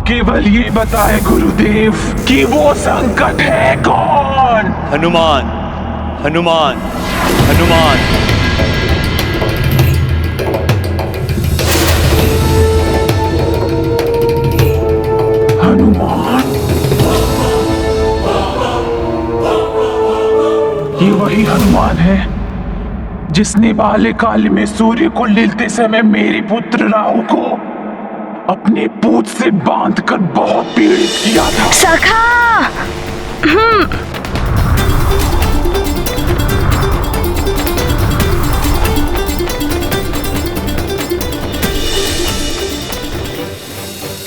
केवल ये बताए गुरुदेव कि वो संकट है कौन? हनुमान, हनुमान, हनुमान। हनुमान? ये वही हनुमान है जिसने बाल्यकाल में सूर्य को लेते समय मेरे पुत्र राहु को अपने पूंछ से बांधकर बहुत पीड़ित किया था। सखा!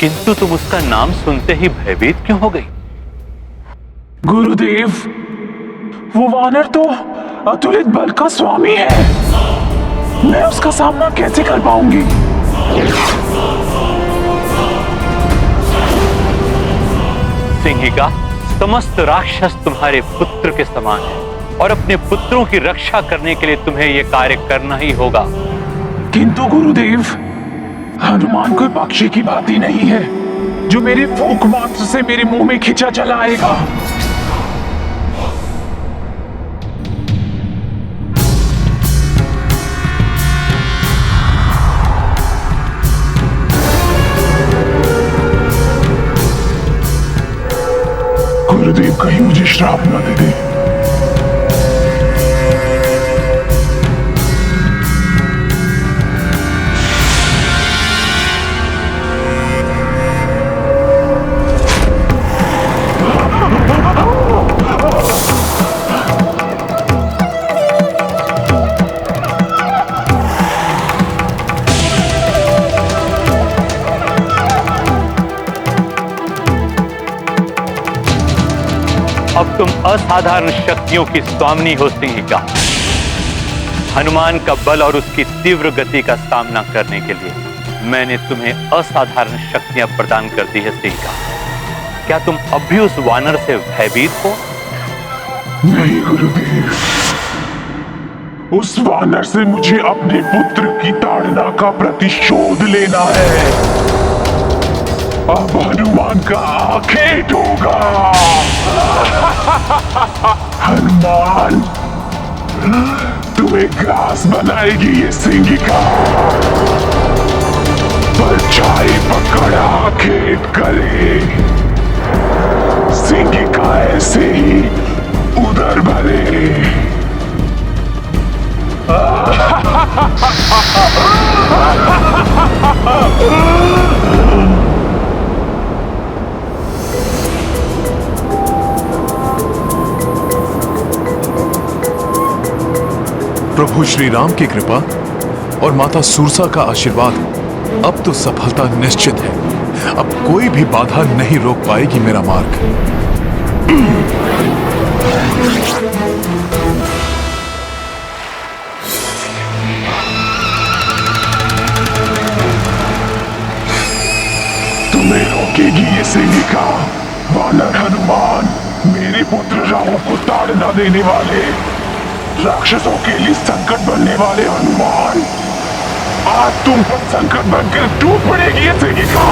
किंतु तुम उसका नाम सुनते ही भयभीत क्यों हो गई? गुरुदेव, वो वानर तो अतुलित बल का स्वामी है। मैं उसका सामना कैसे कर पाऊंगी? सिंहिका, समस्त राक्षस तुम्हारे पुत्र के समान है और अपने पुत्रों की रक्षा करने के लिए तुम्हें यह कार्य करना ही होगा। किंतु गुरुदेव, हनुमान कोई पक्षी की भांति नहीं है जो मेरे फूंक मात्र से मेरे मुंह में खिंचा चला आएगा। गुरुदेव कहीं मुझे श्राप न दे दे। अब तुम असाधारण शक्तियों की स्वामिनी हो सिंहिका। हनुमान का बल और उसकी तीव्र गति का सामना करने के लिए मैंने तुम्हें असाधारण शक्तियां प्रदान कर दी है सिंहिका। क्या तुम अब भी उस वानर से भयभीत हो? नहीं गुरुदेव, उस वानर से मुझे अपने पुत्र की ताड़ना का प्रतिशोध लेना है। अब हनुमान का आखेट होगा। हनुमान, तुम्हें घास बनाएगी ये सिंहिका, परछाई पकड़ आखेट करे। सिंहिका ऐसे ही उधर भले। प्रभु श्री राम की कृपा और माता सूरसा का आशीर्वाद, अब तो सफलता निश्चित है। अब कोई भी बाधा नहीं रोक पाएगी मेरा मार्ग। तुम्हें रोकेगी ये सिंहिका? वानर हनुमान, मेरे पुत्र राहु को ताड़ना देने वाले, राक्षसों के लिए संकट बनने वाले हनुमान, आज तुम पर संकट बनकर टूट पड़ेगी ये सिंहिका।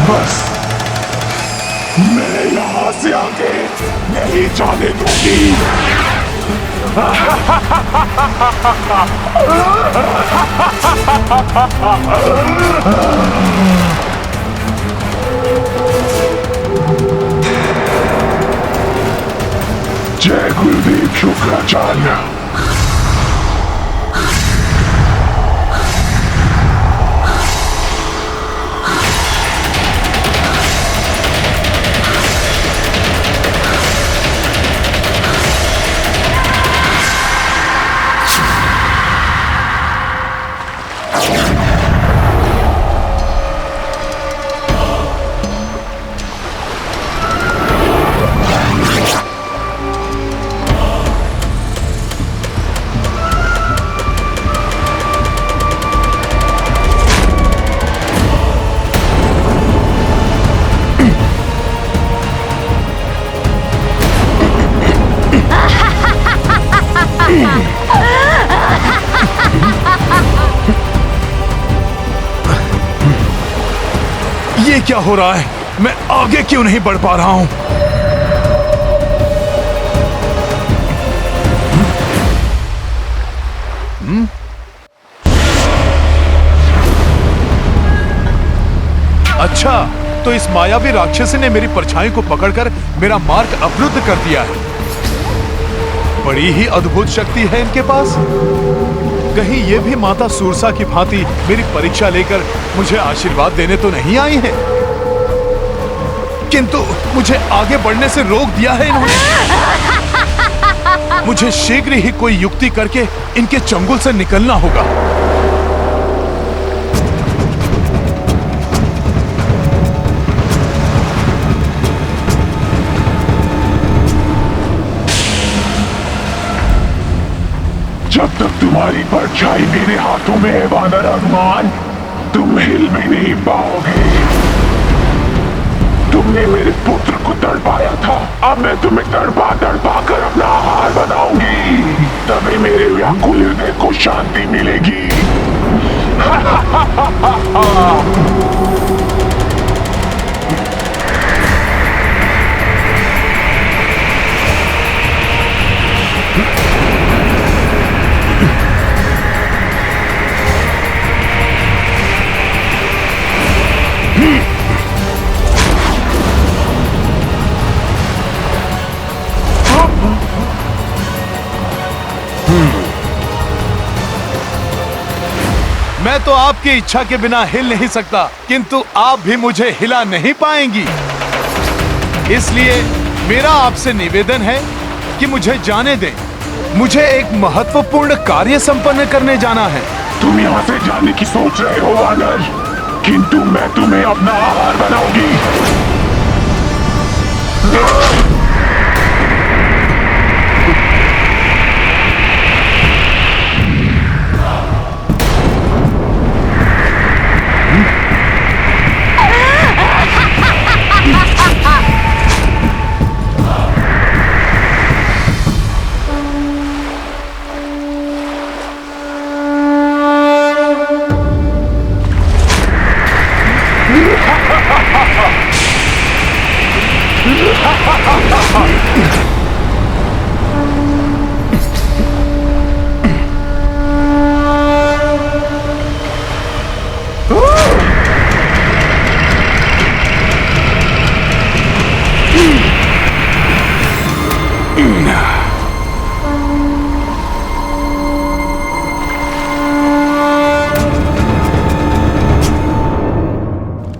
बस मैं यहां से आगे नहीं जाने दूंगी। जय गुरुदेव शुक्राचार्य। ये क्या हो रहा है? मैं आगे क्यों नहीं बढ़ पा रहा हूं? अच्छा, तो इस मायावी राक्षसी ने मेरी परछाई को पकड़कर मेरा मार्ग अवरुद्ध कर दिया है। बड़ी ही अद्भुत शक्ति है इनके पास। कहीं ये भी माता सूरसा की भांति मेरी परीक्षा लेकर मुझे आशीर्वाद देने तो नहीं आई है, किंतु मुझे आगे बढ़ने से रोक दिया है इन्होंने। मुझे शीघ्र ही कोई युक्ति करके इनके चंगुल से निकलना होगा। जब तक तुम्हारी परछाई मेरे हाथों में है वानर हनुमान, तुम हिल भी नहीं पाओगे। तुमने मेरे पुत्र को तड़पाया था, अब मैं तुम्हें तड़पा तड़पा कर अपना आहार बनाऊंगी। तभी मेरे व्याकुल हृदय को शांति मिलेगी। मैं तो आपकी इच्छा के बिना हिल नहीं सकता, किंतु आप भी मुझे हिला नहीं पाएंगी। इसलिए मेरा आपसे निवेदन है कि मुझे जाने दें। मुझे एक महत्वपूर्ण कार्य संपन्न करने जाना है। तुम यहाँ से जाने की सोच रहे हो वानर, किंतु मैं तुम्हें अपना आहार बनाऊंगी।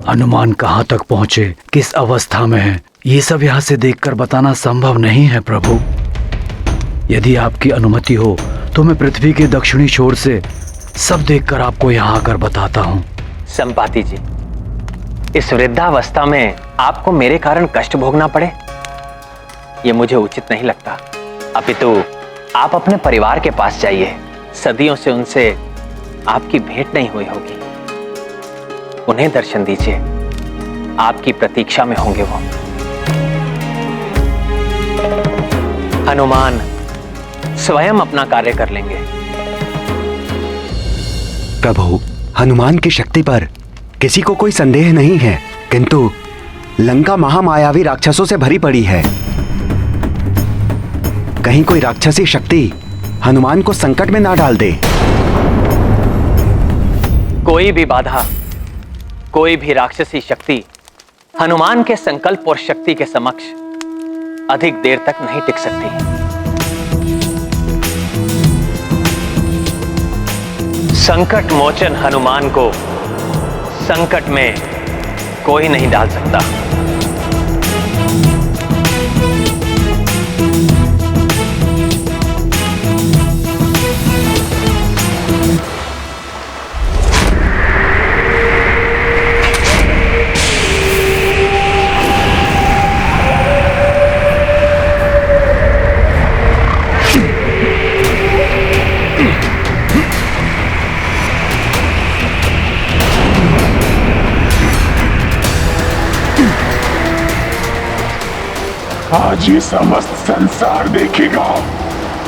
हनुमान कहाँ तक पहुँचे, किस अवस्था में है, ये सब यहाँ से देखकर बताना संभव नहीं है प्रभु। यदि आपकी अनुमति हो तो मैं पृथ्वी के दक्षिणी छोर से सब देखकर आपको यहाँ आकर बताता हूँ। संपाति जी, इस वृद्धावस्था में आपको मेरे कारण कष्ट भोगना पड़े, ये मुझे उचित नहीं लगता। अपितु आप अपने परिवार के पास जाइए। सदियों से उनसे आपकी भेंट नहीं हुई होगी, उन्हें दर्शन दीजिए। आपकी प्रतीक्षा में होंगे वो। हनुमान स्वयं अपना कार्य कर लेंगे। प्रभु, हनुमान की शक्ति पर किसी को कोई संदेह नहीं है, किंतु लंका महामायावी राक्षसों से भरी पड़ी है। कहीं कोई राक्षसी शक्ति हनुमान को संकट में ना डाल दे। कोई भी बाधा, कोई भी राक्षसी शक्ति हनुमान के संकल्प और शक्ति के समक्ष अधिक देर तक नहीं टिक सकती। संकट मोचन हनुमान को संकट में कोई नहीं डाल सकता। आज ये समस्त संसार देखेगा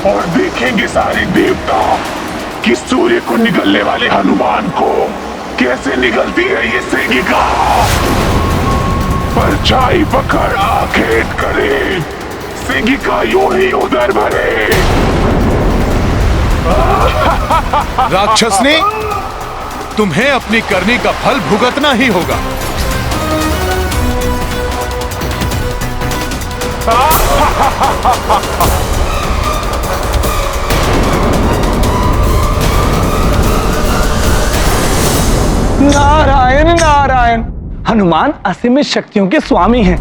और देखेंगे सारे देवता कि सूर्य को निगलने वाले हनुमान को कैसे निगलती है ये सेगिका। परछाई पकड़ आखेट करे, सेगिका यूं ही उधर भरे। राक्षसनी, तुम्हें अपनी करनी का फल भुगतना ही होगा। नारायण नारायण। हनुमान असीमित शक्तियों के स्वामी हैं।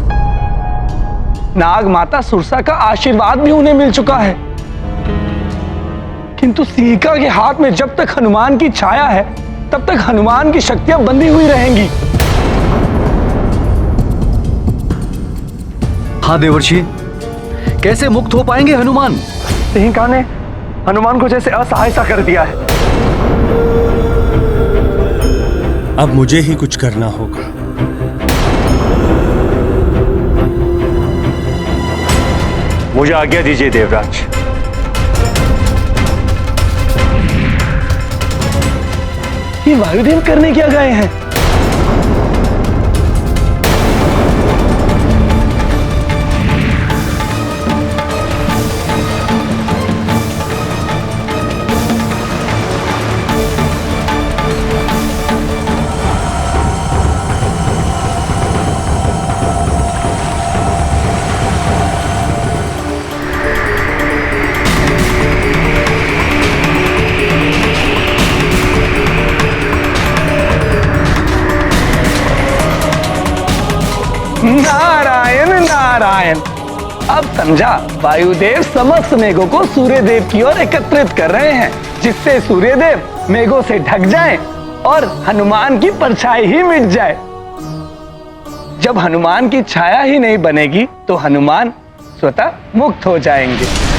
नाग माता सुरसा का आशीर्वाद भी उन्हें मिल चुका है, किंतु सीका के हाथ में जब तक हनुमान की छाया है तब तक हनुमान की शक्तियां बंधी हुई रहेंगी। हाँ देवर्षि, कैसे मुक्त हो पाएंगे हनुमान? सिंहिका ने हनुमान को जैसे असहाय सा कर दिया है। अब मुझे ही कुछ करना होगा। मुझे आज्ञा दीजिए देवराज। ये वायुदेव करने क्या गए हैं? नारायण नारायण। अब समझा, वायुदेव समस्त मेघों को सूर्यदेव की ओर एकत्रित कर रहे हैं, जिससे सूर्यदेव मेघों से ढक जाएं और हनुमान की परछाई ही मिट जाए। जब हनुमान की छाया ही नहीं बनेगी तो हनुमान स्वतः मुक्त हो जाएंगे।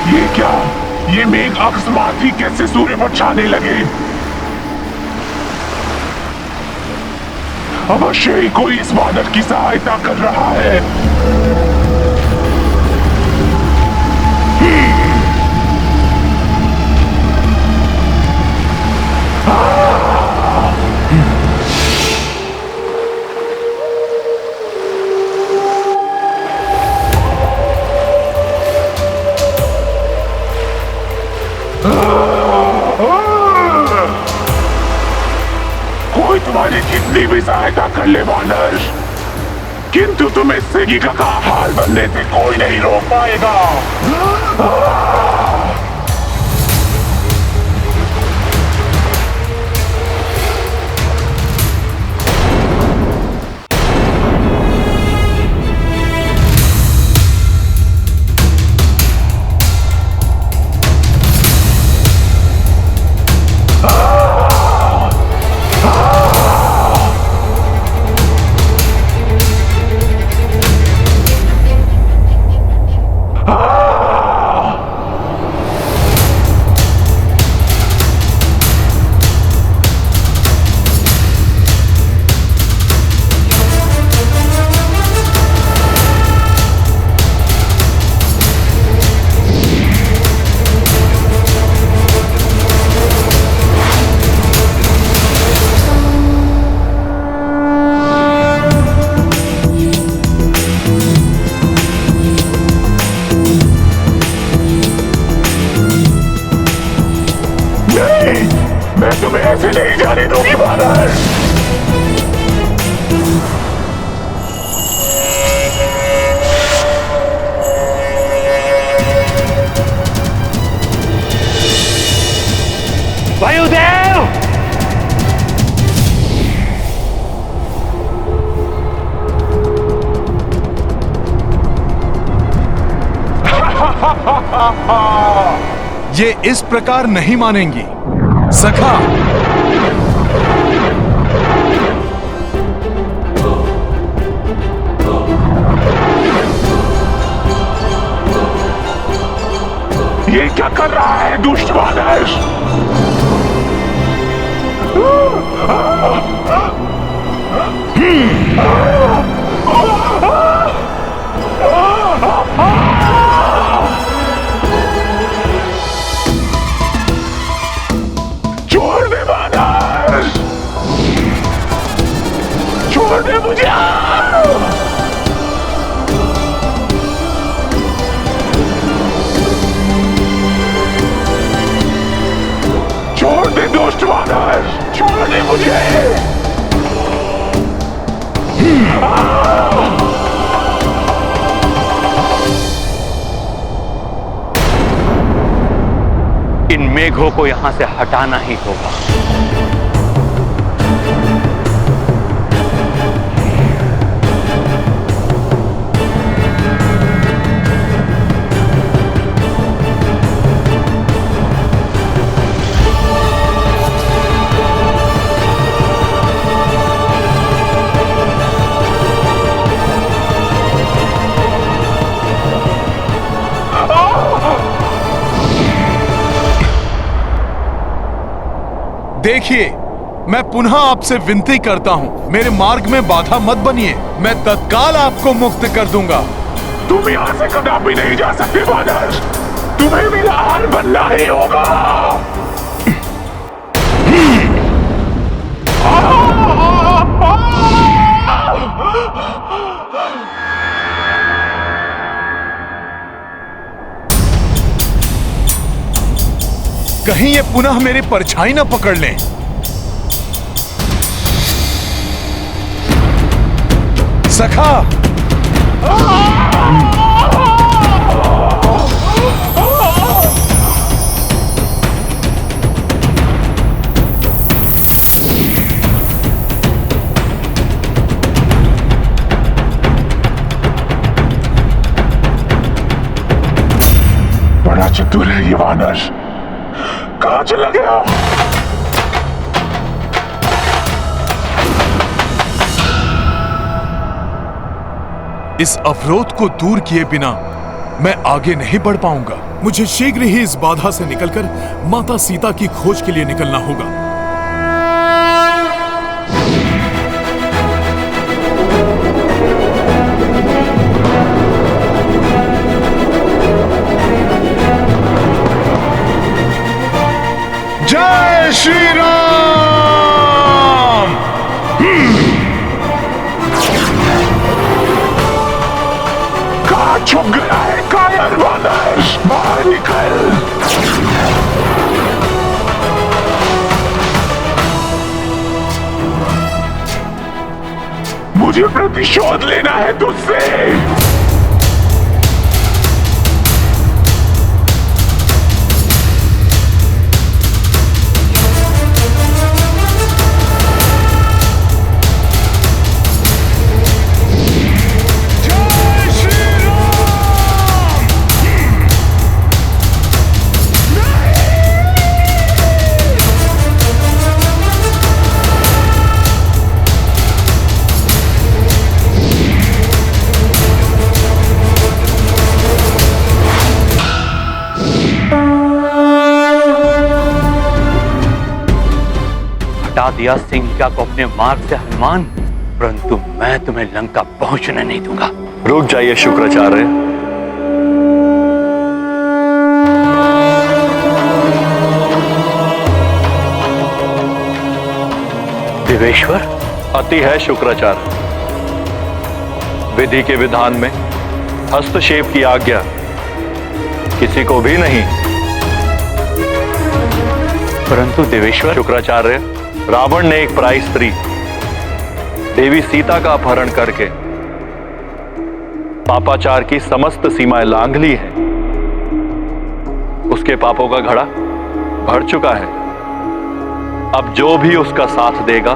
ये क्या? ये मेघ अकस्मात ही कैसे सूर्य पर छाने लगे? अवश्य ही कोई इस बादल की सहायता कर रहा है। कोई तुम्हारी कितनी भी सहायता कर ले वानर, किंतु तुम्हें सेगिका का हाल बनने से कोई नहीं रोक पाएगा। नहीं जाने दूंगी बानर। वायुदेव! ये इस प्रकार नहीं मानेंगी सखा। ये क्या कर रहा है दुष्ट बानर? छोड़ दे बानर, छोड़ दे मुझे। छोड़ दे दुष्ट बानर, छोड़ दे मुझे। इन मेघों को यहां से हटाना ही होगा। देखिए, मैं पुनः आपसे विनती करता हूँ, मेरे मार्ग में बाधा मत बनिए। मैं तत्काल आपको मुक्त कर दूंगा। तुम यहाँ से कदापि नहीं जा सकते बानर, तुम्हें मेरा हार बनना ही होगा। कहीं ये पुनः मेरी परछाई न पकड़ लें। सखा, बड़ा चतुर है ये वानर, कहाँ चला गया? इस अवरोध को दूर किए बिना मैं आगे नहीं बढ़ पाऊंगा। मुझे शीघ्र ही इस बाधा से निकलकर माता सीता की खोज के लिए निकलना होगा। जय श्री राम। कहाँ छुप गया है कायर वानर? बाहर निकल। मुझे प्रतिशोध लेना है तुझसे। हटा दिया सिंहिका को अपने मार्ग से हनुमान, परंतु मैं तुम्हें लंका पहुंचने नहीं दूंगा। रुक जाइए शुक्राचार्य। देवेश्वर, अति है शुक्राचार्य। विधि के विधान में हस्तक्षेप की आज्ञा किसी को भी नहीं। परंतु देवेश्वर, शुक्राचार्य, रावण ने एक पराई स्त्री देवी सीता का अपहरण करके पापाचार की समस्त सीमाएं लांघ ली है। उसके पापों का घड़ा भर चुका है। अब जो भी उसका साथ देगा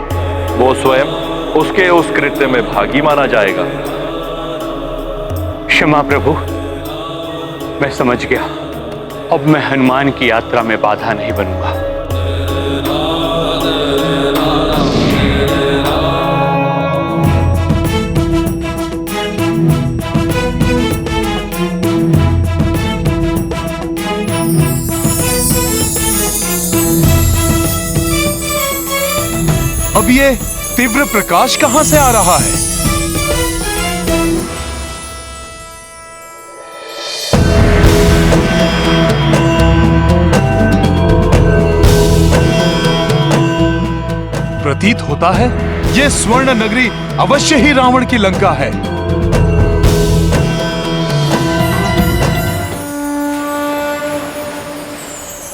वो स्वयं उसके उस कृत्य में भागी माना जाएगा। क्षमा प्रभु, मैं समझ गया। अब मैं हनुमान की यात्रा में बाधा नहीं बनूंगा। अब ये तीव्र प्रकाश कहां से आ रहा है? प्रतीत होता है ये स्वर्ण नगरी अवश्य ही रावण की लंका है।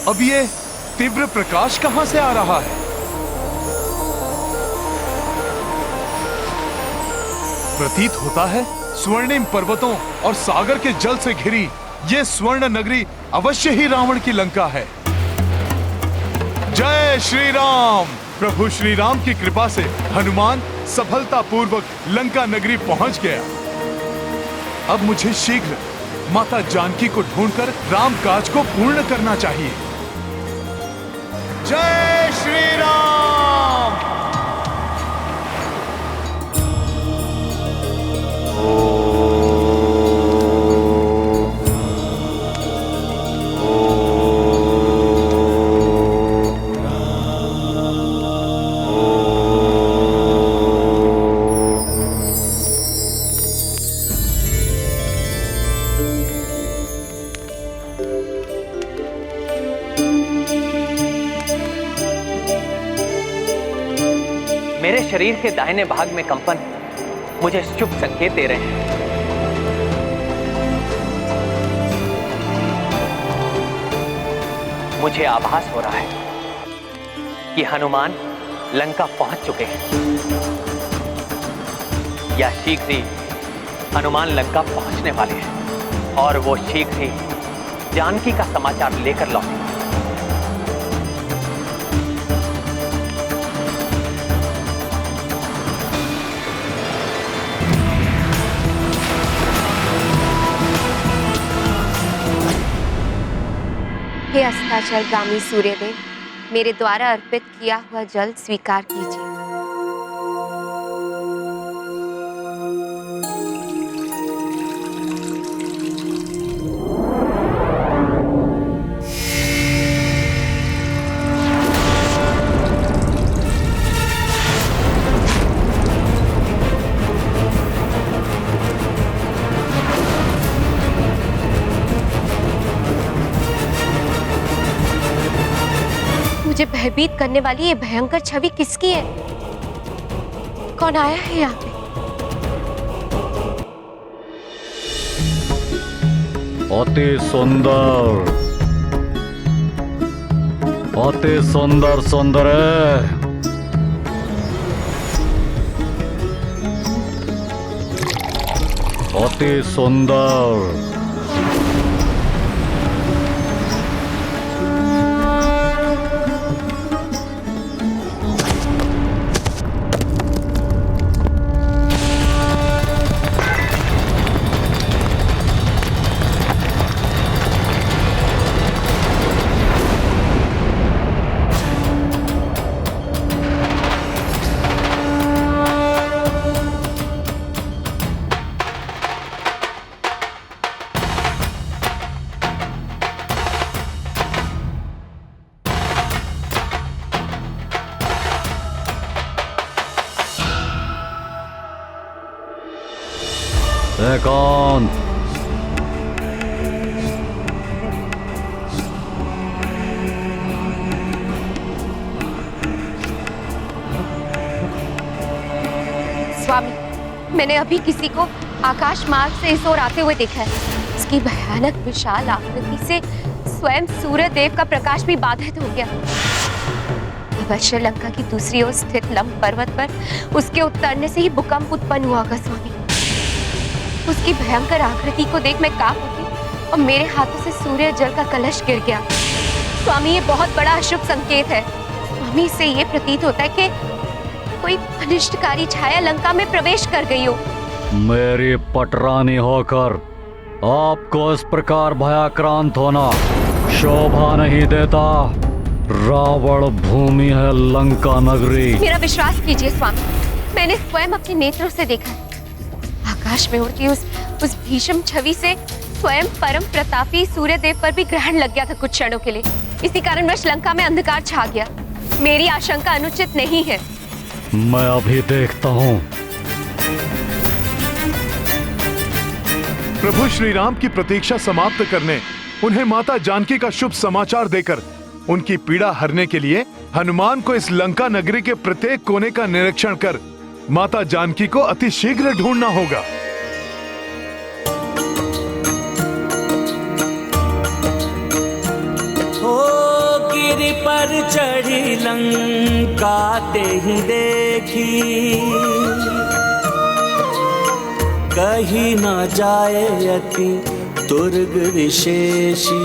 अब ये तीव्र प्रकाश कहां से आ रहा है? प्रतीत होता है स्वर्णिम पर्वतों और सागर के जल से घिरी ये स्वर्ण नगरी अवश्य ही रावण की लंका है। जय श्री राम। प्रभु श्री राम की कृपा से हनुमान सफलतापूर्वक लंका नगरी पहुंच गया। अब मुझे शीघ्र माता जानकी को ढूंढकर राम काज को पूर्ण करना चाहिए। जय श्री राम। मेरे शरीर के दाहिने भाग में कंपन मुझे शुभ संकेत दे रहे हैं। मुझे आभास हो रहा है कि हनुमान लंका पहुंच चुके हैं या शीघ्र ही हनुमान लंका पहुंचने वाले हैं और वो शीघ्र ही जानकी का समाचार लेकर लौटे। हे अस्ताचलगामी सूर्यदेव, मेरे द्वारा अर्पित किया हुआ जल स्वीकार कीजिए। मुझे भयभीत करने वाली ये भयंकर छवि किसकी है? कौन आया है यहाँ पे? अति सुंदर, अति सुंदर सुंदर है। अति सुंदर। कौन? स्वामी, मैंने अभी किसी को आकाश मार्ग से इस ओर आते हुए देखा है। इसकी भयानक विशाल आकृति से स्वयं सूर्य देव का प्रकाश भी बाधित हो गया। अवश्य लंका की दूसरी ओर स्थित लंब पर्वत पर उसके उतरने से ही भूकंप उत्पन्न हुआ होगा स्वामी। उसकी भयंकर आकृति को देख मैं कांप उठी और मेरे हाथों से सूर्य जल का कलश गिर गया। स्वामी, ये बहुत बड़ा अशुभ संकेत है। स्वामी, इससे ये प्रतीत होता है कि कोई अनिष्टकारी छाया लंका में प्रवेश कर गई हो। मेरी पटरानी होकर आपको इस प्रकार भयाक्रांत होना शोभा नहीं देता। रावण भूमि है लंका नगरी। मेरा विश्वास कीजिए स्वामी, मैंने स्वयं अपने नेत्रों से देखा। आकाश में उड़ती उस भीषण छवि से स्वयं परम प्रतापी सूर्यदेव पर भी ग्रहण लग गया था कुछ क्षणों के लिए। इसी कारणवश लंका में अंधकार छा गया। मेरी आशंका अनुचित नहीं है। मैं अभी देखता हूँ। प्रभु श्री राम की प्रतीक्षा समाप्त करने, उन्हें माता जानकी का शुभ समाचार देकर उनकी पीड़ा हरने के लिए हनुमान को इस लंका नगरी के प्रत्येक कोने का निरीक्षण कर माता जानकी को अति शीघ्र ढूंढना होगा। हो गिरि पर चढ़ी लंका ते ही देखी, कहीं न जाए अति दुर्ग विशेषी।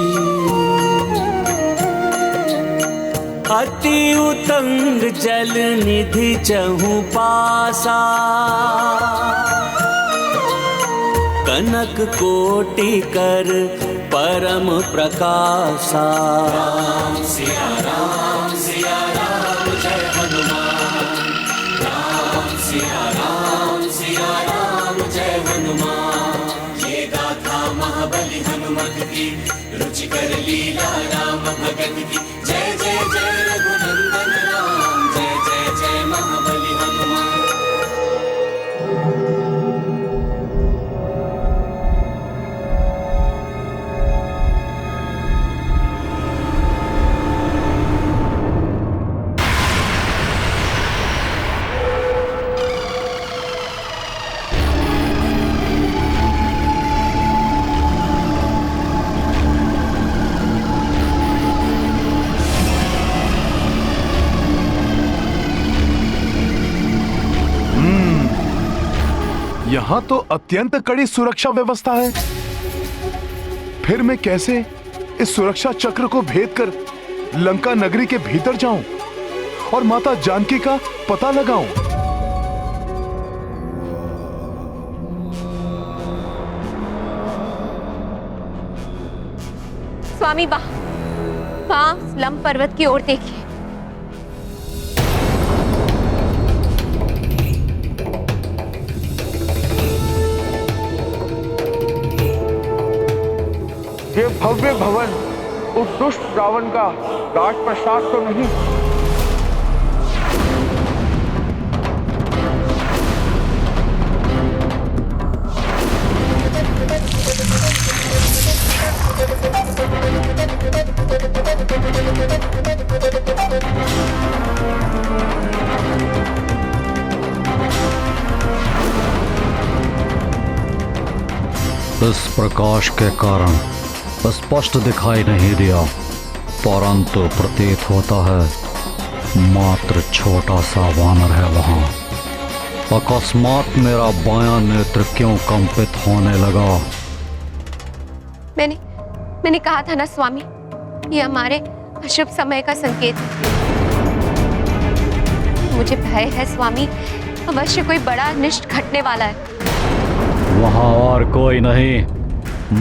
अति उतंग जल निधि चहु पासा, कनक कोटि कर परम प्रकाशा। राम सिया राम जय हनुमान। राम सिया राम जय हनुमान। ये गाथा महाबली हनुमत की, रुचि कर लीला राम भगत की। जय जय जय रघुनंदन राम, जय जय जय महाबली हनुमान। यहाँ तो अत्यंत कड़ी सुरक्षा व्यवस्था है। फिर मैं कैसे इस सुरक्षा चक्र को भेद कर लंका नगरी के भीतर जाऊं और माता जानकी का पता लगाऊं? स्वामी, वहां लंब पर्वत की ओर देखिए। ये भव्य भवन उस दुष्ट रावण का राजप्रसाद तो नहीं? इस प्रकाश के कारण स्पष्ट दिखाई नहीं दिया, परंतु प्रतीत होता है मात्र छोटा सा वानर है वहां। अकस्मात मेरा बायां नेत्र क्यों कंपित होने लगा? मैंने कहा था ना स्वामी, ये हमारे अशुभ समय का संकेत है। मुझे भय है स्वामी, अवश्य कोई बड़ा अनिष्ट घटने वाला है। वहां और कोई नहीं,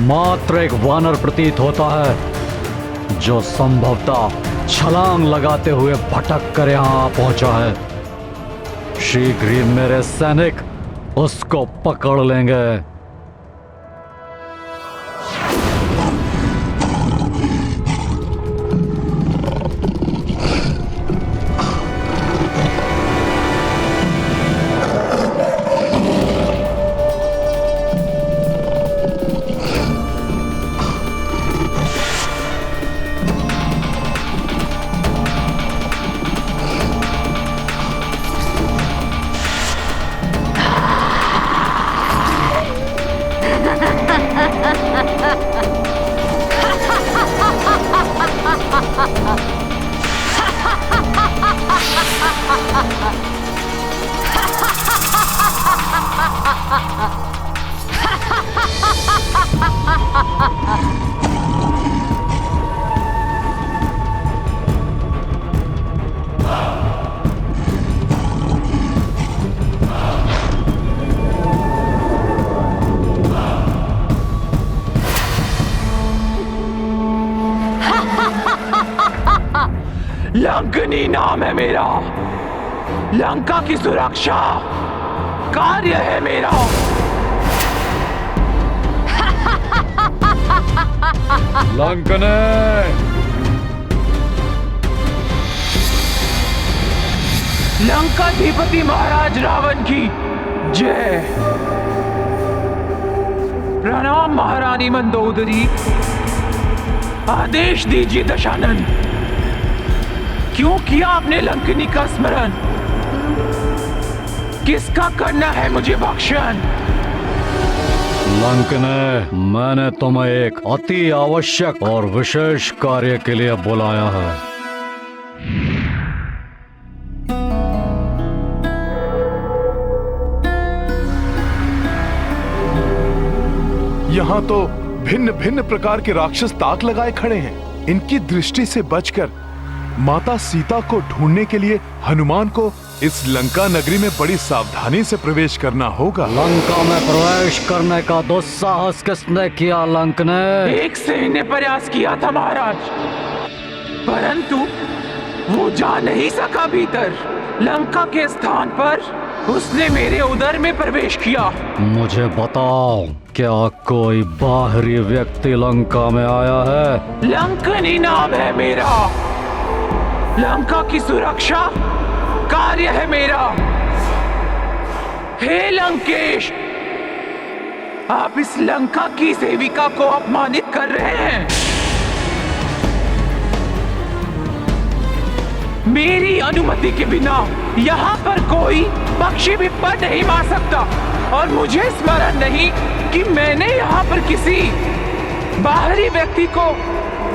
मात्र एक वानर प्रतीत होता है जो संभवतः छलांग लगाते हुए भटक कर यहां पहुंचा है। शीघ्र ही मेरे सैनिक उसको पकड़ लेंगे। लंकनी नाम है मेरा। लंका की सुरक्षा कार्य है मेरा। लंकने लंकाधिपति महाराज रावण की जय। प्रणाम महारानी मंदोदरी। आदेश दीजिए दशानन, क्यों किया आपने लंकनी का स्मरण? किसका करना है मुझे भक्षण? लंकने, मैंने तुम्हें एक अति आवश्यक और विशेष कार्य के लिए बुलाया है। यहाँ तो भिन्न भिन्न प्रकार के राक्षस ताक लगाए खड़े हैं। इनकी दृष्टि से बचकर माता सीता को ढूंढने के लिए हनुमान को इस लंका नगरी में बड़ी सावधानी से प्रवेश करना होगा। लंका में प्रवेश करने का दुस्साहस किसने किया लंकने? एक सैन्य प्रयास किया था महाराज, परंतु वो जा नहीं सका भीतर। लंका के स्थान पर उसने मेरे उदर में प्रवेश किया। मुझे बताओ, क्या कोई बाहरी व्यक्ति लंका में आया है? लंकनी नाम है मेरा। लंका की सुरक्षा कार्य है मेरा। हे लंकेश, आप इस लंका की सेविका को अपमानित कर रहे हैं। मेरी अनुमति के बिना यहाँ पर कोई पक्षी भी पर नहीं मार सकता, और मुझे स्मरण नहीं कि मैंने यहाँ पर किसी बाहरी व्यक्ति को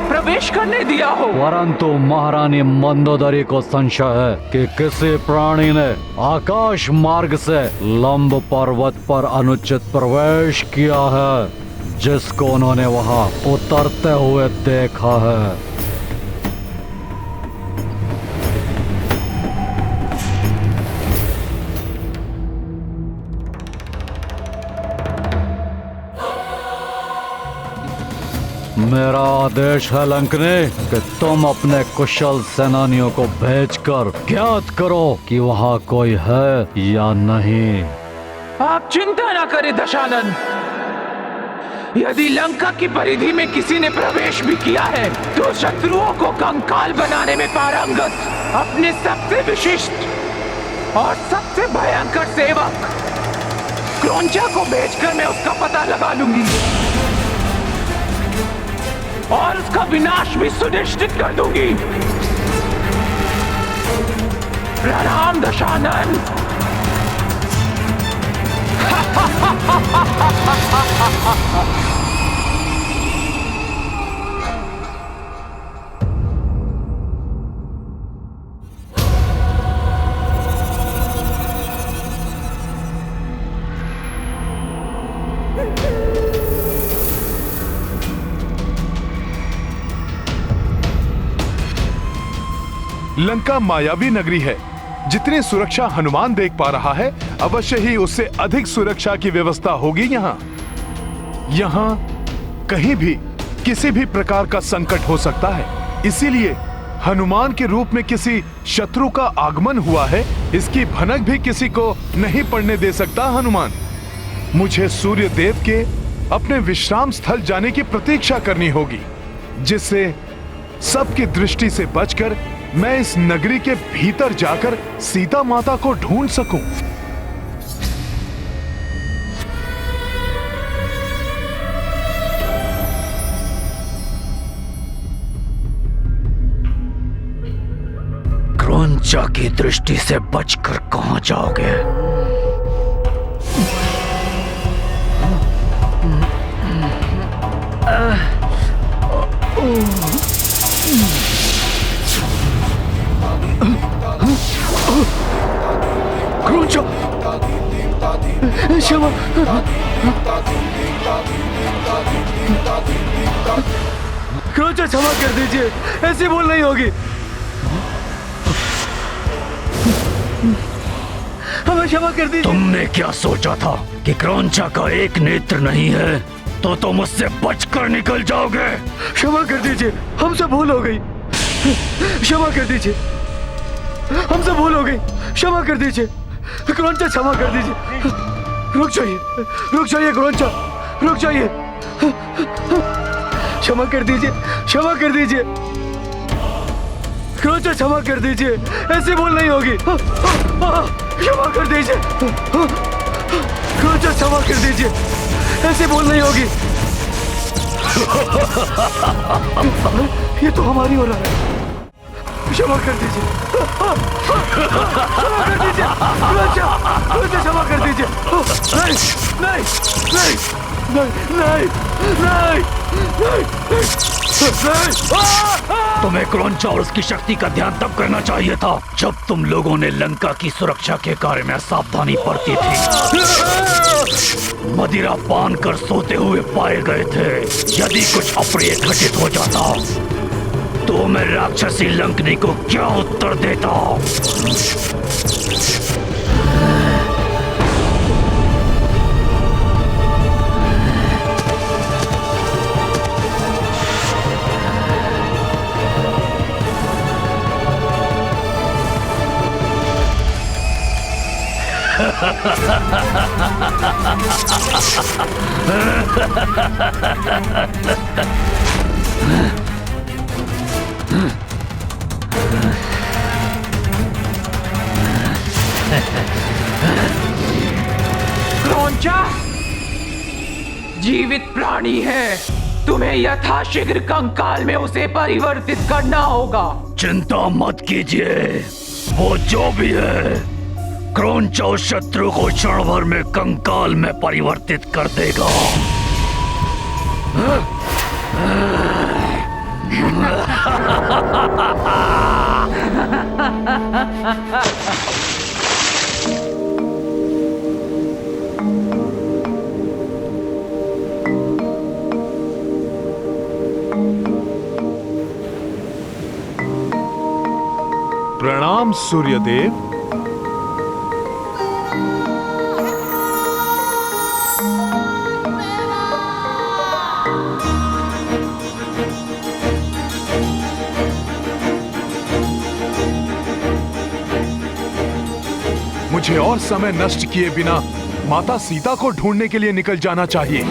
प्रवेश करने दिया हो। परंतु महारानी मंदोदरी को संशय है कि किसी प्राणी ने आकाश मार्ग से लंब पर्वत पर अनुचित प्रवेश किया है, जिसको उन्होंने वहां उतरते हुए देखा है। मेरा आदेश है लंकने कि तुम अपने कुशल सेनानियों को भेजकर ज्ञात करो कि वहाँ कोई है या नहीं। आप चिंता न करें दशानन। यदि लंका की परिधि में किसी ने प्रवेश भी किया है तो शत्रुओं को कंकाल बनाने में पारंगत अपने सबसे विशिष्ट और सबसे भयंकर सेवक क्रौंचा को भेजकर मैं उसका पता लगा लूंगी और उसका विनाश भी सुनिश्चित कर दूंगी। प्रणाम दशानन। लंका मायावी नगरी है। जितनी सुरक्षा हनुमान देख पा रहा है, अवश्य ही उससे अधिक सुरक्षा की व्यवस्था होगी। यहाँ कहीं भी किसी भी प्रकार का संकट हो सकता है, इसीलिए हनुमान के रूप में किसी शत्रु का आगमन हुआ है, इसकी भनक भी किसी को नहीं पड़ने दे सकता हनुमान। मुझे सूर्य देव के अपने विश्राम स्थल जाने की प्रतीक्षा करनी होगी, जिससे सबकी दृष्टि से बचकर मैं इस नगरी के भीतर जाकर सीता माता को ढूंढ सकूं। क्रौंचा की दृष्टि से बचकर कहां जाओगे? क्रौंचा, क्षमा, क्रौंचा क्षमा कर दीजिए, ऐसी भूल नहीं होगी। हमें क्षमा कर दीजिए। तुमने क्या सोचा था कि क्रौंचा का एक नेत्र नहीं है तो तुम उससे बचकर निकल जाओगे? क्षमा कर दीजिए, हमसे भूल हो गई। क्षमा कर दीजिए, हमसे भूल हो गई, क्षमा कर दीजिए। क्रौंचा क्षमा कर दीजिए। रुक जाइए क्रौंचा, रुक जाइए। क्षमा कर दीजिए, क्षमा कर दीजिए क्रौंचा, क्षमा कर दीजिए, ऐसी भूल नहीं होगी। क्षमा कर दीजिए क्रौंचा, क्षमा कर दीजिए, ऐसी भूल नहीं होगी। ये तो हमारी हो रहा है। क्षमा कर दीजिए, क्षमा कर दीजिए क्रौंचा, क्षमा कर दीजिए। नहीं नहीं नहीं नहीं नहीं नहीं नहीं। तुम्हें क्रौंचा और उसकी शक्ति का ध्यान तब करना चाहिए था जब तुम लोगों ने लंका की सुरक्षा के कार्य में सावधानी बरती थी। मदिरा पान कर सोते हुए पाए गए थे। यदि कुछ अप्रिय घटित हो जाता तो मैं राक्षसी लंकनी को क्या उत्तर देता? क्रौंचा जीवित प्राणी है, तुम्हें यथाशीघ्र कंकाल में उसे परिवर्तित करना होगा। चिंता मत कीजिए, वो जो भी है क्रौंचा उस शत्रु को क्षण भर में कंकाल में परिवर्तित कर देगा। प्रणाम सूर्यदेव। मुझे और समय नष्ट किए बिना माता सीता को ढूंढने के लिए निकल जाना चाहिए।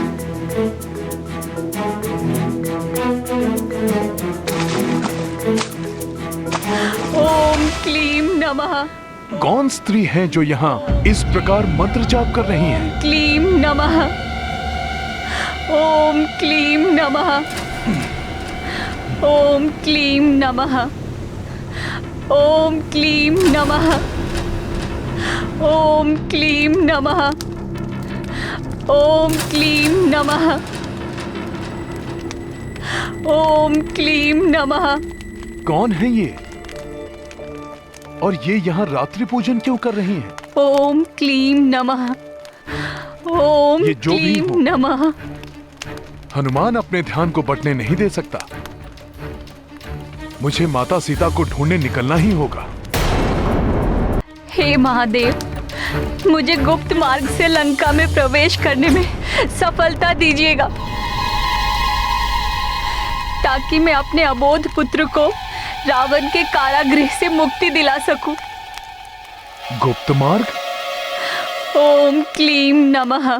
ओम क्लीम नमः। कौन स्त्री हैं जो यहाँ इस प्रकार मंत्र जाप कर रही हैं? क्लीम नमः। ओम क्लीम नमः। ओम क्लीम नमः। ओम क्लीम नमः। ओम क्लीम नमः। ओम क्लीम नमः। ओम क्लीम नमः। कौन है ये? और ये यहाँ रात्रि पूजन क्यों कर रही हैं? ओम क्लीम नमः। ओम ये जो भी क्लीम हो, नमः। हनुमान अपने ध्यान को बटने नहीं दे सकता। मुझे माता सीता को ढूंढने निकलना ही होगा। हे महादेव, मुझे गुप्त मार्ग से लंका में प्रवेश करने में सफलता दीजिएगा ताकि मैं अपने अबोध पुत्र को रावण के कारागृह से मुक्ति दिला सकूं। गुप्त मार्ग? ओम क्लीम नमः।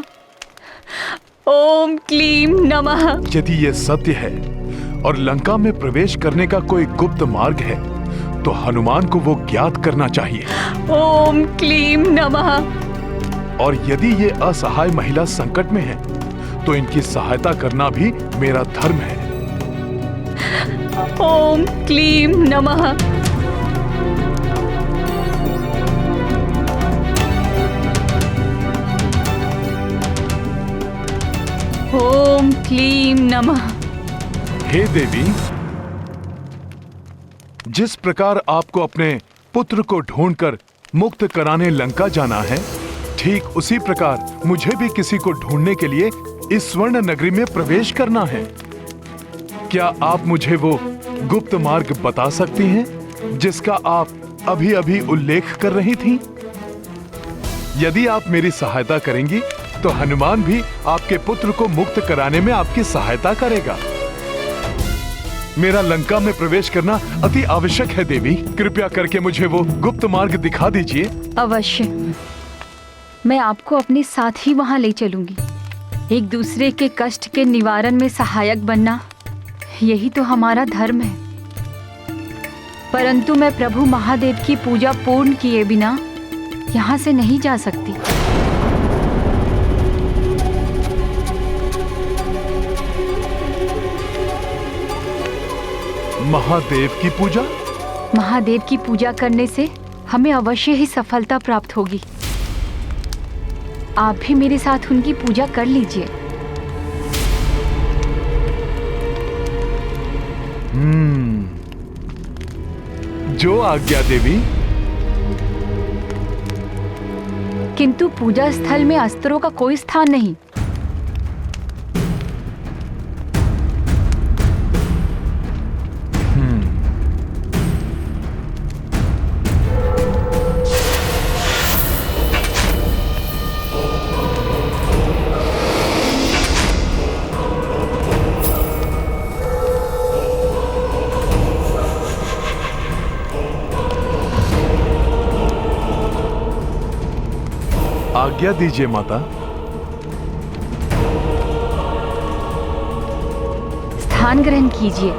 ओम क्लीम नमः। यदि ये सत्य है और लंका में प्रवेश करने का कोई गुप्त मार्ग है तो हनुमान को वो ज्ञात करना चाहिए। ओम क्लीम नमः। और यदि ये असहाय महिला संकट में है तो इनकी सहायता करना भी मेरा धर्म है। ओम क्लीम नमः। ओम क्लीम नमः। हे देवी, जिस प्रकार आपको अपने पुत्र को ढूंढकर मुक्त कराने लंका जाना है, ठीक उसी प्रकार मुझे भी किसी को ढूंढने के लिए इस स्वर्ण नगरी में प्रवेश करना है। क्या आप मुझे वो गुप्त मार्ग बता सकती हैं जिसका आप अभी अभी उल्लेख कर रही थीं? यदि आप मेरी सहायता करेंगी तो हनुमान भी आपके पुत्र को मुक्त कराने में आपकी सहायता करेगा। मेरा लंका में प्रवेश करना अति आवश्यक है देवी। कृपया करके मुझे वो गुप्त मार्ग दिखा दीजिए। अवश्य, मैं आपको अपने साथ ही वहां ले चलूंगी। एक दूसरे के कष्ट के निवारण में सहायक बनना, यही तो हमारा धर्म है। परंतु मैं प्रभु महादेव की पूजा पूर्ण किए बिना यहाँ से नहीं जा सकती। महादेव की पूजा? महादेव की पूजा करने से हमें अवश्य ही सफलता प्राप्त होगी। आप भी मेरे साथ उनकी पूजा कर लीजिए। जो आज्ञा देवी। किंतु पूजा स्थल में अस्त्रों का कोई स्थान नहीं। आज्ञा दीजिए माता। स्थान ग्रहण कीजिए।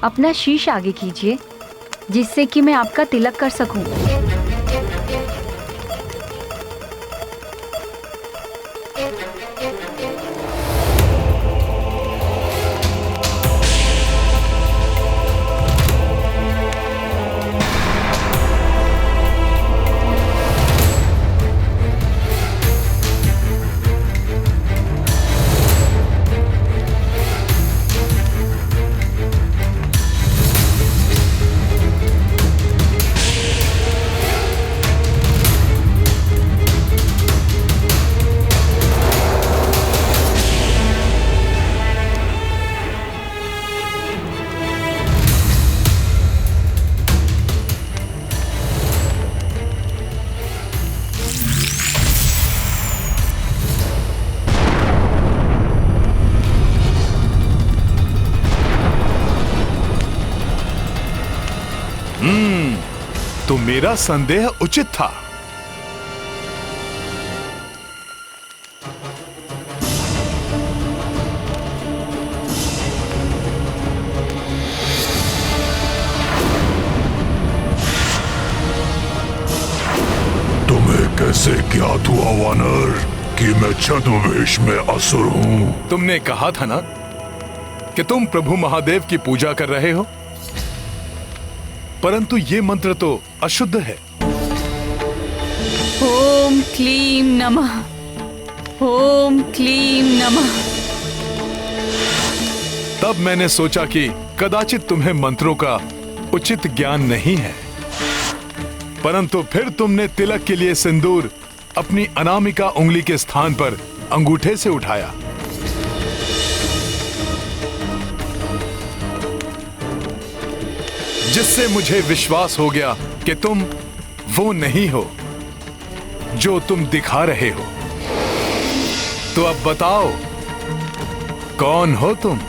अपना शीश आगे कीजिए, जिससे कि मैं आपका तिलक कर सकूं। तो मेरा संदेह उचित था। तुम्हें कैसे ज्ञात हुआ वानर कि मैं छद्मवेश में असुर हूँ? तुमने कहा था ना कि तुम प्रभु महादेव की पूजा कर रहे हो, परंतु ये मंत्र तो अशुद्ध है। ओम क्लीम नमः, ओम क्लीम नमः। तब मैंने सोचा कि कदाचित तुम्हें मंत्रों का उचित ज्ञान नहीं है, परंतु फिर तुमने तिलक के लिए सिंदूर अपनी अनामिका उंगली के स्थान पर अंगूठे से उठाया। जिससे मुझे विश्वास हो गया कि तुम वो नहीं हो जो तुम दिखा रहे हो। तो अब बताओ, कौन हो तुम?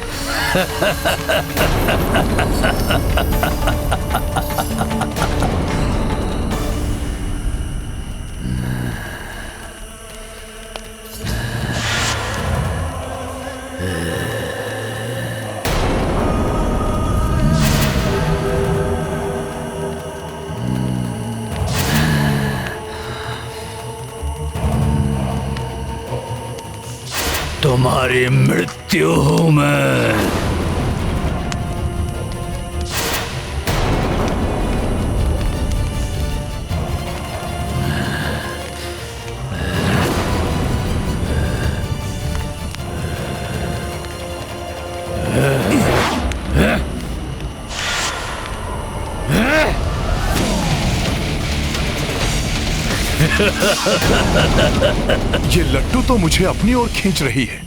तुम्हारी मृत्यु हूं मैं। ये लट्टू तो मुझे अपनी ओर खींच रही है।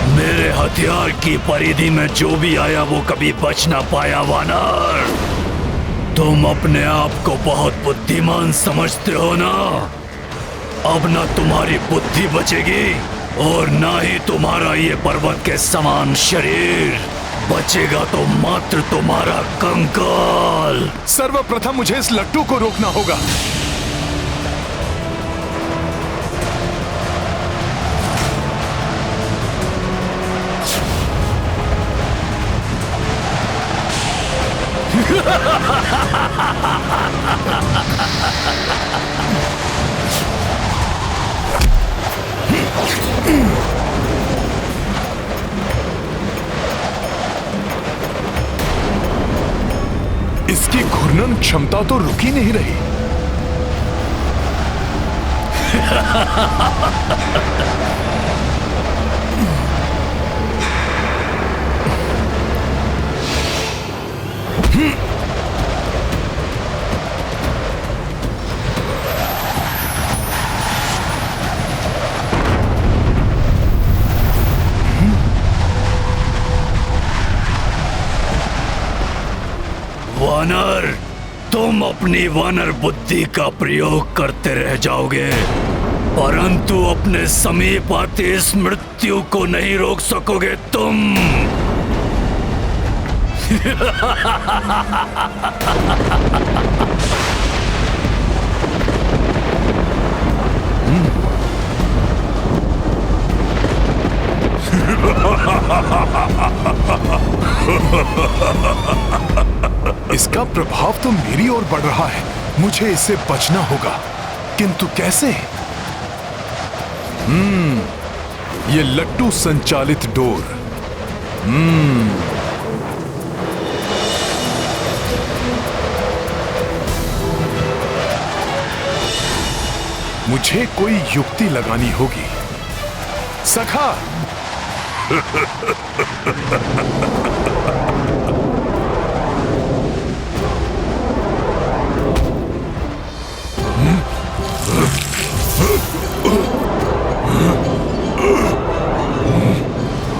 मेरे हथियार की परिधि में जो भी आया वो कभी बच ना पाया वानर। तुम अपने आप को बहुत बुद्धिमान समझते हो ना? अब ना तुम्हारी बुद्धि बचेगी और ना ही तुम्हारा ये पर्वत के समान शरीर बचेगा, तो मात्र तुम्हारा कंकाल। सर्वप्रथम मुझे इस लट्टू को रोकना होगा। इसकी घूर्णन क्षमता तो रुक ही नहीं रही। वानर, तुम अपनी वानर बुद्धि का प्रयोग करते रह जाओगे, परंतु अपने समीप आती इस मृत्यु को नहीं रोक सकोगे तुम। इसका प्रभाव तो मेरी ओर बढ़ रहा है। मुझे इससे बचना होगा, किंतु कैसे? ये लट्टू संचालित डोर। मुझे कोई युक्ति लगानी होगी। सखा,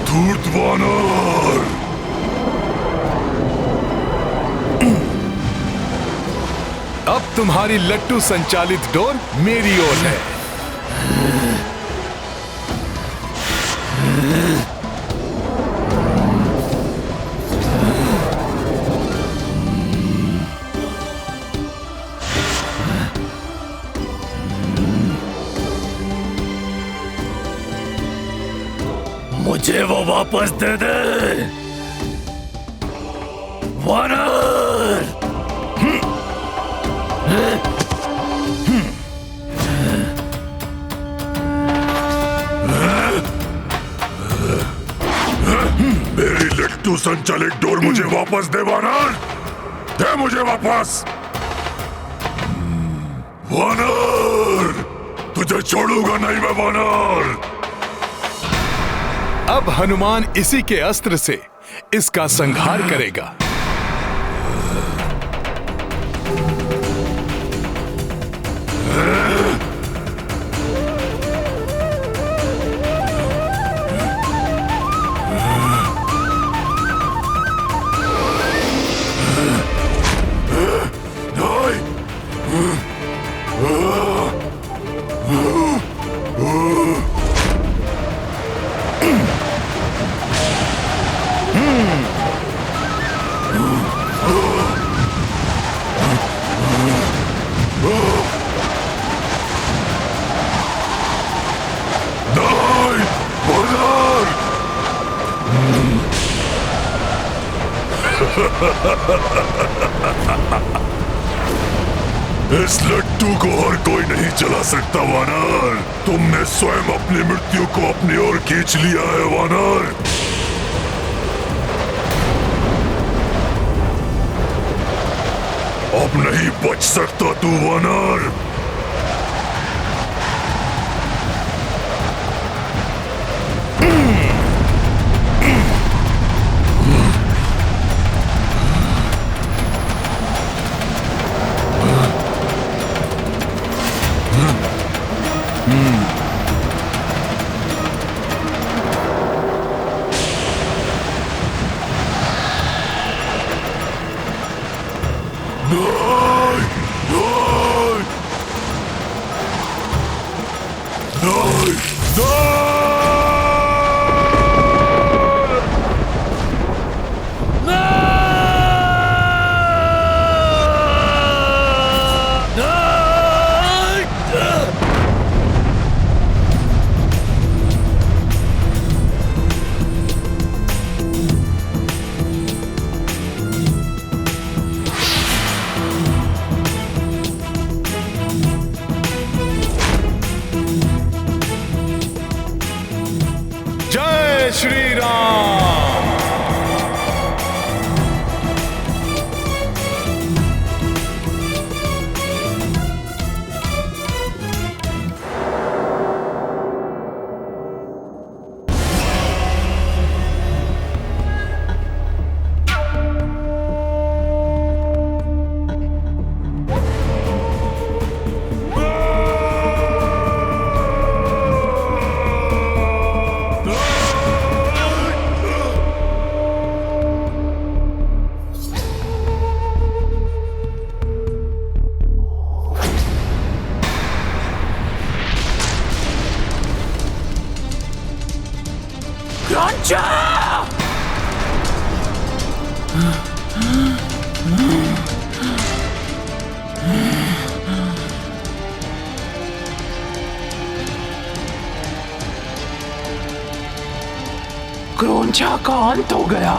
धूर्त वानर, अब तुम्हारी लट्टू संचालित डोर मेरी ओर है। मुझे वो वापस दे दे वानर। मेरी लट्टू संचालित डोर मुझे वापस दे वानर, दे मुझे वापस। वानर, तुझे छोड़ूंगा नहीं मैं वानर। अब हनुमान इसी के अस्त्र से इसका संहार करेगा। इस लट्टू को हर कोई नहीं चला सकता वानर। तुमने स्वयं अपनी मृत्यु को अपनी ओर खींच लिया है वानर। अब नहीं बच सकता तू वानर। जय श्री राम। क्रोंचा का अंत हो गया।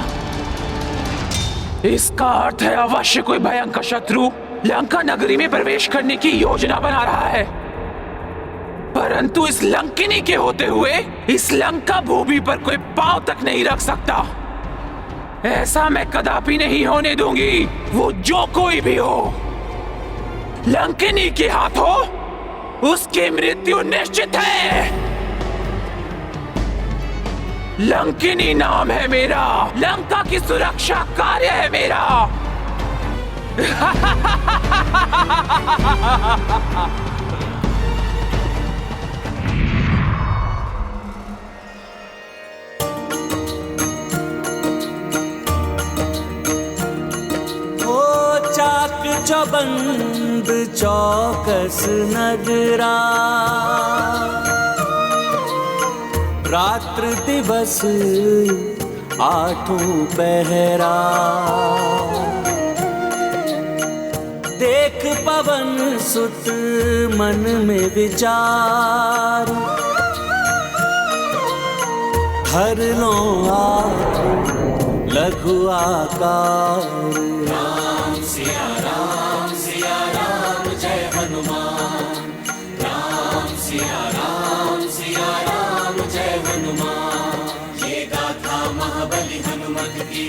इसका अर्थ है अवश्य कोई भयंकर शत्रु लंका नगरी में प्रवेश करने की योजना बना रहा है। परंतु इस लंकिनी के होते हुए इस लंका भूमि पर कोई पांव तक नहीं रख सकता। ऐसा मैं कदापि नहीं होने दूंगी। वो जो कोई भी हो, लंकिनी के हाथों उसकी मृत्यु निश्चित है। लंकिनी नाम है मेरा, लंका की सुरक्षा कार्य है मेरा। चाक चौबंद चौकस नगरा, रात्र दिवस आठों पहरा। देख पवन सुत मन में विचार, हर लो आप लघु आकार। सिया राम जय हनुमान। राम सिया राम जय हनुमान। ये गाथा महाबली हनुमत की,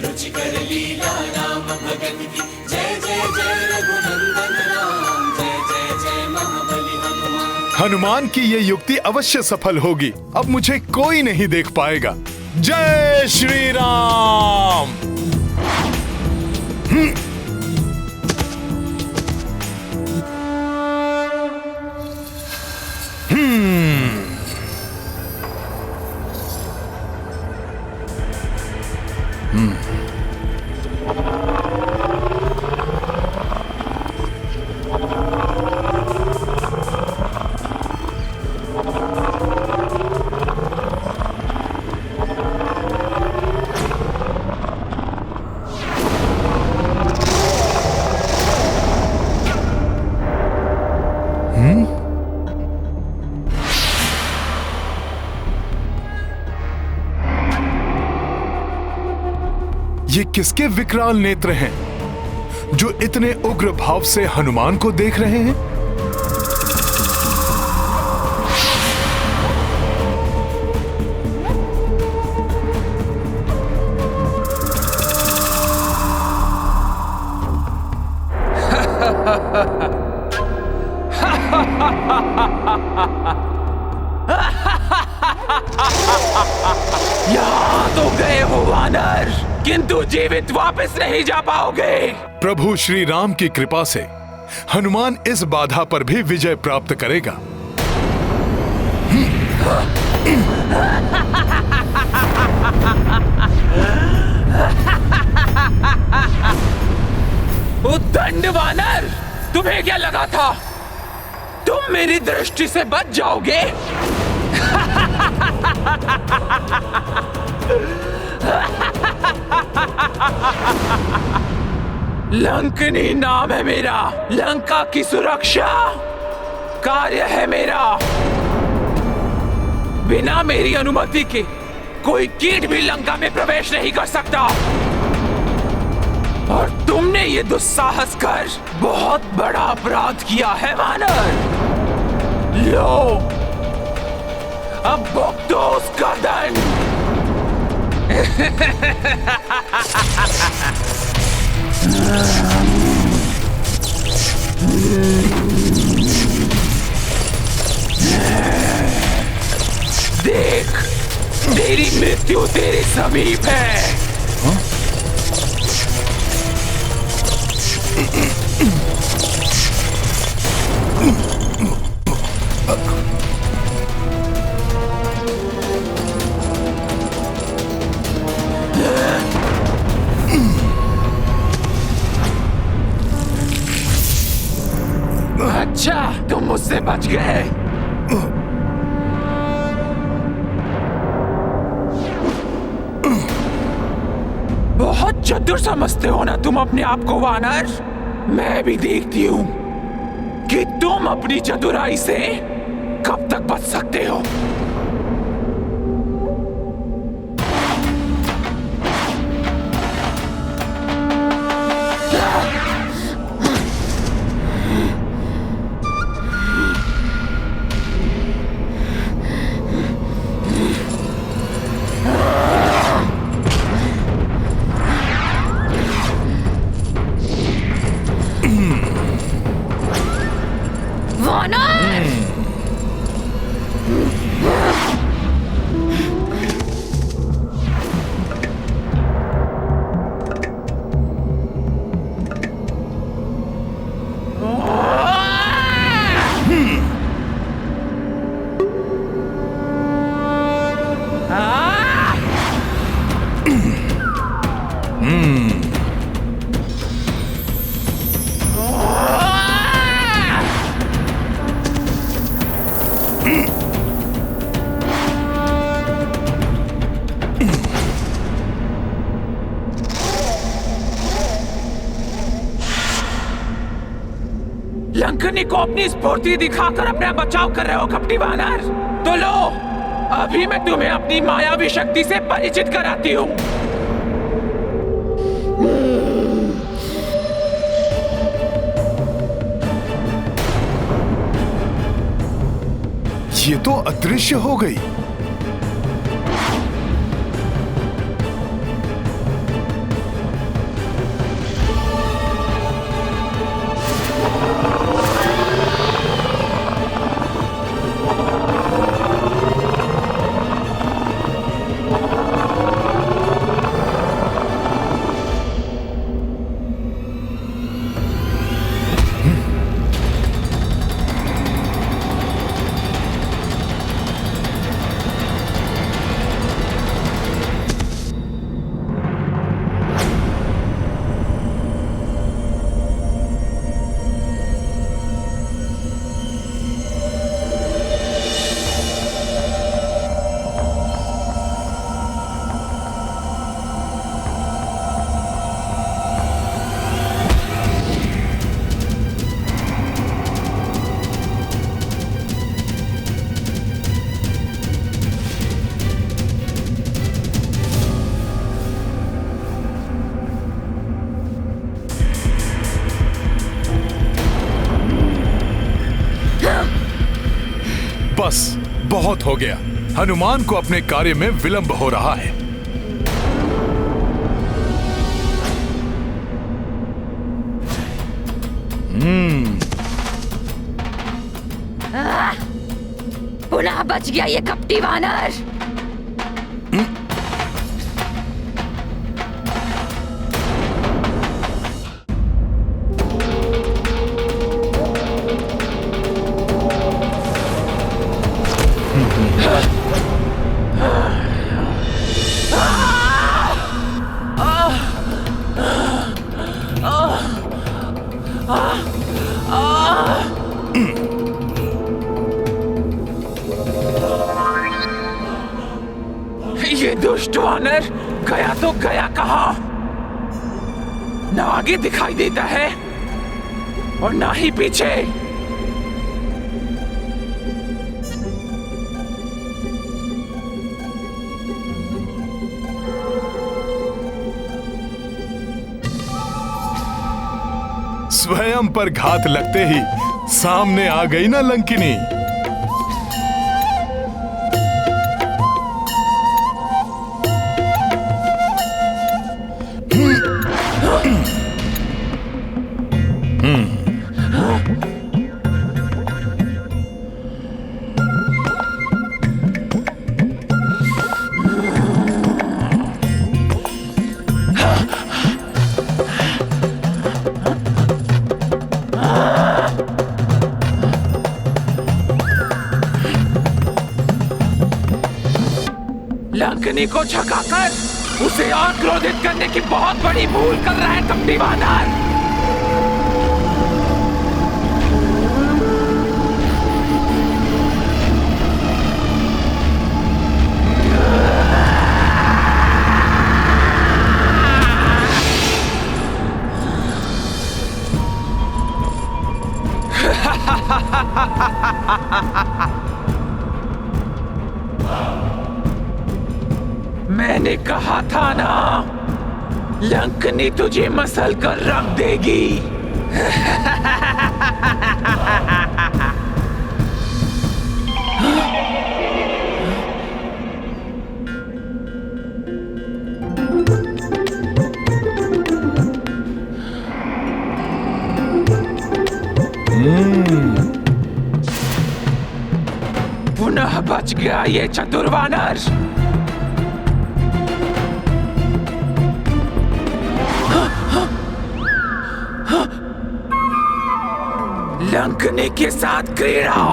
रुचिकर लीला राम भगत की। जय जय जय रघुनंदन राम, जय जय जय महाबली हनुमान। हनुमान की ये युक्ति अवश्य सफल होगी। अब मुझे कोई नहीं देख पाएगा। जय श्री राम। ये किसके विकराल नेत्र हैं जो इतने उग्र भाव से हनुमान को देख रहे हैं? यहाँ तो गए हो वानर, किंतु जीवित वापस नहीं जा पाओगे। प्रभु श्री राम की कृपा से हनुमान इस बाधा पर भी विजय प्राप्त करेगा। उद्दंड वानर, तुम्हें क्या लगा था तुम मेरी दृष्टि से बच जाओगे? लंकनी नाम है मेरा। लंका की सुरक्षा कार्य है मेरा। बिना मेरी अनुमति के कोई कीट भी लंका में प्रवेश नहीं कर सकता। और तुमने ये दुस्साहस कर बहुत बड़ा अपराध किया है वानर। लो, अब भुगतो उसका दंड। देख, तेरी मृत्यु तेरे समीप है। अच्छा, तुम मुझसे बच गए। बहुत चतुर समझते हो ना तुम अपने आप को वानर। मैं भी देखती हूँ कि तुम अपनी चतुराई से कब तक बच सकते हो। लंकनी को अपनी स्फूर्ति दिखाकर अपना बचाव कर रहे हो कपटी वानर। तो लो, अभी मैं तुम्हें अपनी मायावी शक्ति से परिचित कराती हूँ। ये तो अदृश्य हो गई। बस बहुत हो गया। हनुमान को अपने कार्य में विलंब हो रहा है। पुनः बच गया ये कपटी वानर। दुष्ट वानर गया तो गया कहाँ? न आगे दिखाई देता है और ना ही पीछे। स्वयं पर घात लगते ही सामने आ गई ना लंकिनी। लंकिनी को झकाकर उसे और क्रोधित करने की बहुत बड़ी भूल कर रहा है कपटी वानर। मैंने कहा था ना, लंकिनी तुझे मसल कर रख देगी। पुनः बच गया ये चतुर वानर। लंकिनी के साथ क्रीड़ा।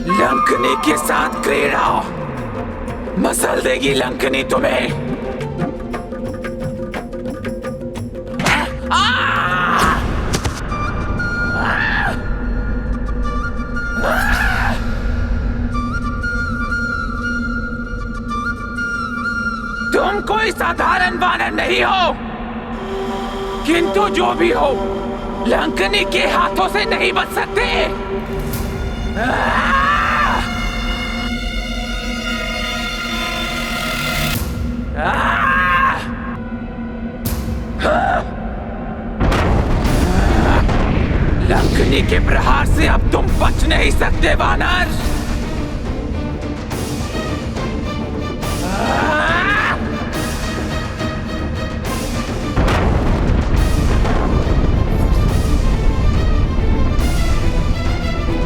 लंकिनी के साथ क्रीड़ा। मसल देगी लंकिनी तुम्हें। तुम कोई साधारण वानर नहीं हो, किंतु जो भी हो, लंकिनी के हाथों से नहीं बच सकते। लंकिनी के प्रहार से अब तुम बच नहीं सकते वानर।